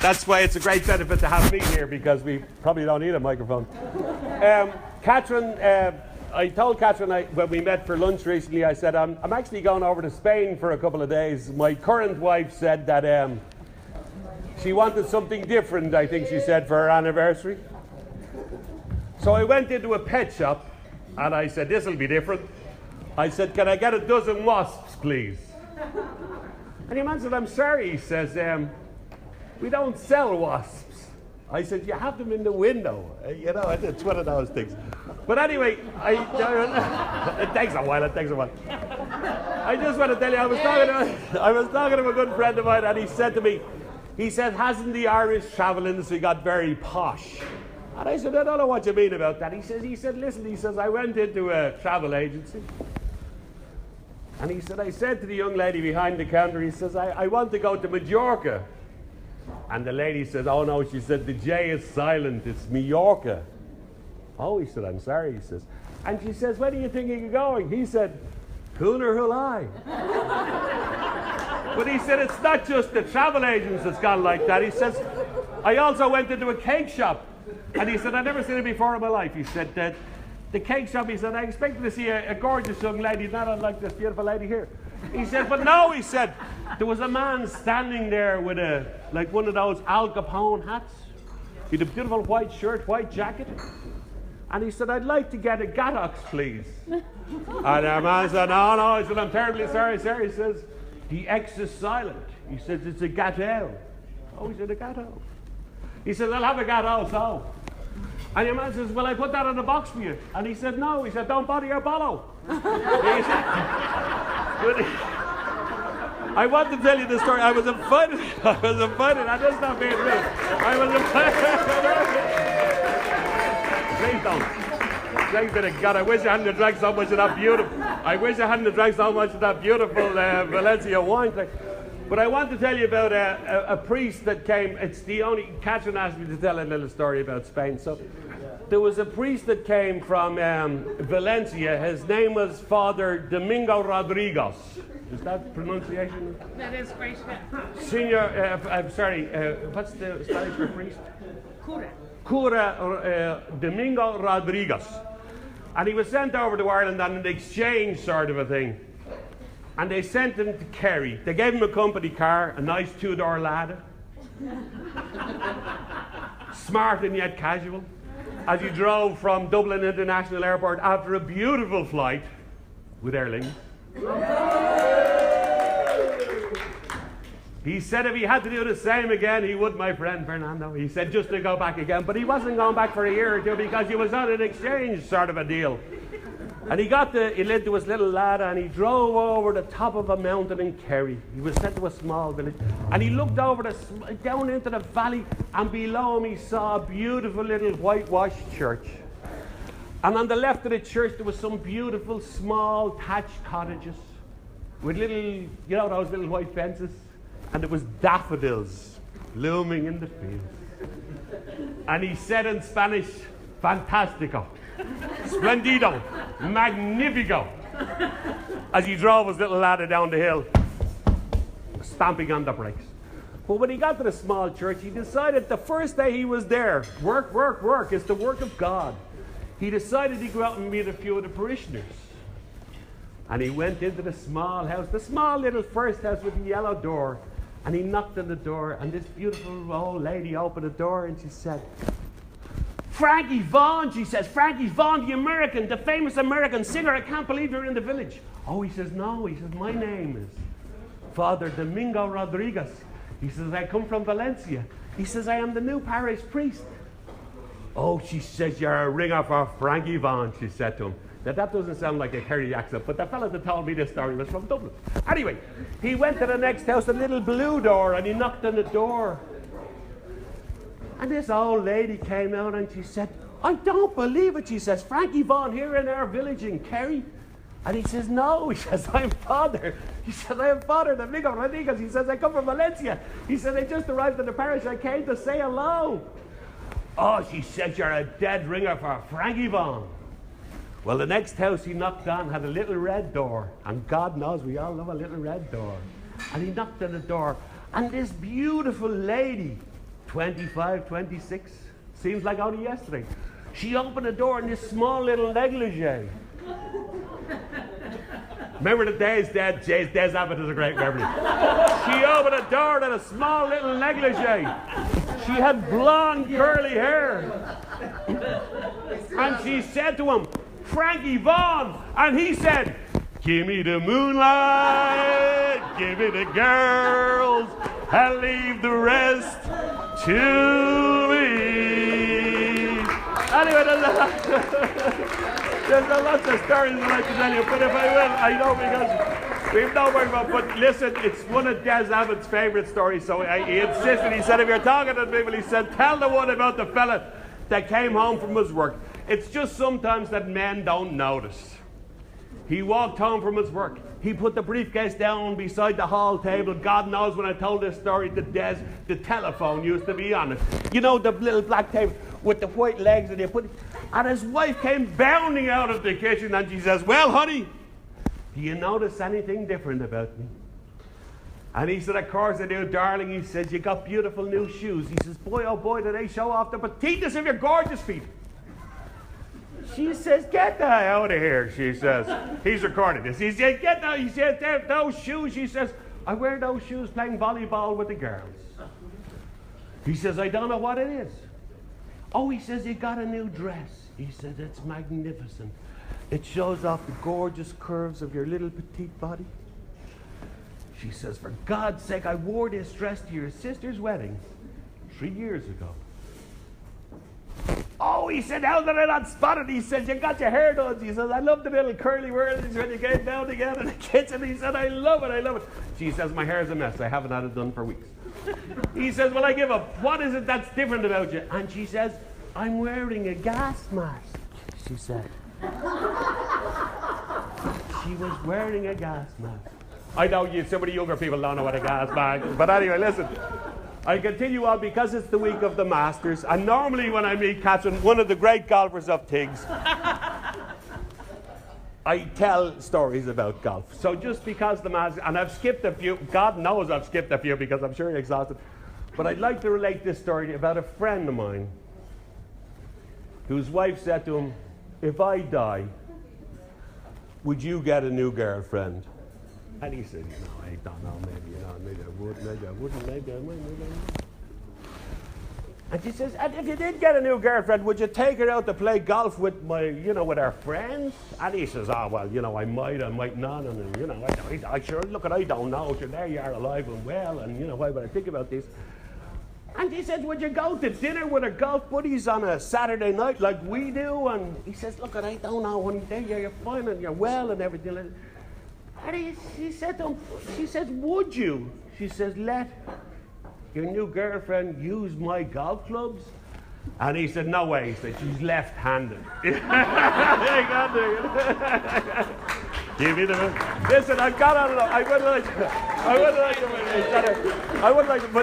That's why it's a great benefit to have me here, because we probably don't need a microphone. Catherine, I told Catherine when we met for lunch recently, I said, I'm actually going over to Spain for a couple of days. My current wife said that she wanted something different, I think she said, for her anniversary. So I went into a pet shop and I said, this will be different. I said, can I get a dozen wasps, please? And the man said, I'm sorry. He says, we don't sell wasps. I said, you have them in the window. You know, it's one of those things. But anyway, it takes a while. I just want to tell you, I was talking to a good friend of mine, and he said to me, he said, hasn't the Irish travel industry got very posh? And I said, I don't know what you mean about that. He said, listen, he says, I went into a travel agency. And he said, I said to the young lady behind the counter, he says, I want to go to Majorca. And the lady said, oh no, she said, the J is silent, it's Majorca. Oh, he said, I'm sorry, he says. And she says, when are you thinking of going? He said, Cooner Hulai. But he said, it's not just the travel agents that's gone like that. He says, I also went into a cake shop. And he said, I've never seen it before in my life. He said, the cake shop, he said, I expected to see a gorgeous young lady, not unlike this beautiful lady here. He said, but no, he said, there was a man standing there with like one of those Al Capone hats. He had a beautiful white shirt, white jacket. And he said, I'd like to get a Gattox, please. And our man said, no. He said, I'm terribly sorry, sir. He says, the X is silent. He says, it's a Gatto. Oh, he said, a Gatto. He said, I'll have a Gatto also. And your man says, well, I put that in a box for you. And he said, no. He said, don't bother your bottle. I want to tell you the story. I was invited. I just not being rude. I was invited. Please don't. Thanks be to God. I wish I hadn't drank so much of that beautiful Valencia wine. But I want to tell you about a priest that came. It's the only. Catherine asked me to tell a little story about Spain. So there was a priest that came from Valencia. His name was Father Domingo Rodriguez. Is that pronunciation? That is great. Senior, I'm sorry, what's the Spanish for priest? Cura Domingo Rodriguez. And he was sent over to Ireland on an exchange sort of a thing. And they sent him to Kerry. They gave him a company car, a nice two-door Lada. Smart and yet casual. As he drove from Dublin International Airport after a beautiful flight with Aer Lingus. He said if he had to do the same again, he would, my friend Fernando. He said just to go back again. But he wasn't going back for a year or two because he was on an exchange sort of a deal. And he lived to his little Lada and he drove over the top of a mountain in Kerry. He was sent to a small village. And he looked over down into the valley, and below him he saw a beautiful little whitewashed church. And on the left of the church there was some beautiful small thatched cottages with little, you know, those little white fences. And it was daffodils blooming in the fields. And he said in Spanish, fantastico, splendido, magnifico, as he drove his little ladder down the hill, stamping on the brakes. But when he got to the small church, he decided the first day he was there, work, it's the work of God. He decided he'd go out and meet a few of the parishioners. And he went into the small house, the small little first house with the yellow door. And he knocked on the door, and this beautiful old lady opened the door, and she said, Frankie Vaughan, she says, Frankie Vaughan, the famous American singer. I can't believe you're in the village. Oh, he says, no. He says, my name is Father Domingo Rodriguez. He says, I come from Valencia. He says, I am the new parish priest. Oh, she says, you're a ringer for Frankie Vaughan, she said to him. Now, that doesn't sound like a Kerry accent, but the fellow that told me this story was from Dublin. Anyway, he went to the next house, a little blue door, and he knocked on the door. And this old lady came out and she said, I don't believe it. She says, Frankie Vaughan here in our village in Kerry. And he says, no. He says, I'm Father. He says, I am Father Domingo Rodriguez. He says, I come from Valencia. He says, I just arrived in the parish. I came to say hello. Oh, she says, you're a dead ringer for Frankie Vaughan. Well, the next house he knocked on had a little red door. And God knows we all love a little red door. And he knocked on the door. And this beautiful lady 25, 26. Seems like only yesterday. She opened the door in this small little negligee. Remember the days, Des Abbott is a great memory. She opened the door in a small little negligee. She had blonde curly hair. And she said to him, Frankie Vaughan. And he said, give me the moonlight, give me the girls, and leave the rest to me. Anyway, there's a lot of stories I'd like to tell you, but if I will, I know because we've no more about. But listen, it's one of Des Abbott's favourite stories. So he insisted. He said, if you're talking to people, he said, tell the one about the fella that came home from his work. It's just sometimes that men don't notice. He walked home from his work. He put the briefcase down beside the hall table. God knows when I told this story to Des, the telephone used to be on it. You know, the little black table with the white legs, and and his wife came bounding out of the kitchen and she says, well, honey, do you notice anything different about me? And he said, of course I do, darling. He says, you got beautiful new shoes. He says, boy, oh boy, do they show off the petiteness of your gorgeous feet. She says, get the hell out of here, she says. He's recording this. He says, get the, he says, those shoes, she says, I wear those shoes playing volleyball with the girls. He says, I don't know what it is. Oh, he says, you got a new dress. He says, it's magnificent. It shows off the gorgeous curves of your little petite body. She says, for God's sake, I wore this dress to your sister's wedding 3 years ago. Oh, he said, how did I not spot it? He said, you got your hair done. He says, I love the little curly whirlies when you came down together in the kitchen. He said, I love it, I love it. She says, my hair's a mess. I haven't had it done for weeks. He says, well, I give up. What is it that's different about you? And she says, I'm wearing a gas mask, she said. She was wearing a gas mask. I know some of the younger people don't know what a gas mask is. But anyway, listen. I continue on because it's the week of the Masters, and normally when I meet Catherine, one of the great golfers of Tiggs, I tell stories about golf. So just because the Masters, and I've skipped a few, God knows I've skipped a few because I'm sure you're exhausted, but I'd like to relate this story about a friend of mine whose wife said to him, if I die, would you get a new girlfriend? And he said, no, I don't know, maybe I would, maybe I wouldn't, maybe I might, maybe I wouldn't. And she says, and if you did get a new girlfriend, would you take her out to play golf with with our friends? And he says, oh, well, I might not, and, I sure, look, I don't know, sure, there you are alive and well, and, why would I think about this? And he said, would you go to dinner with our golf buddies on a Saturday night like we do? And he says, look, I don't know, honey, there you're fine and you're well and everything. And she said to him, she says, would you? She says, let your new girlfriend use my golf clubs? And he said, no way. He said, she's left-handed. Give me the minute. Listen, I've got on it. I wouldn't like to put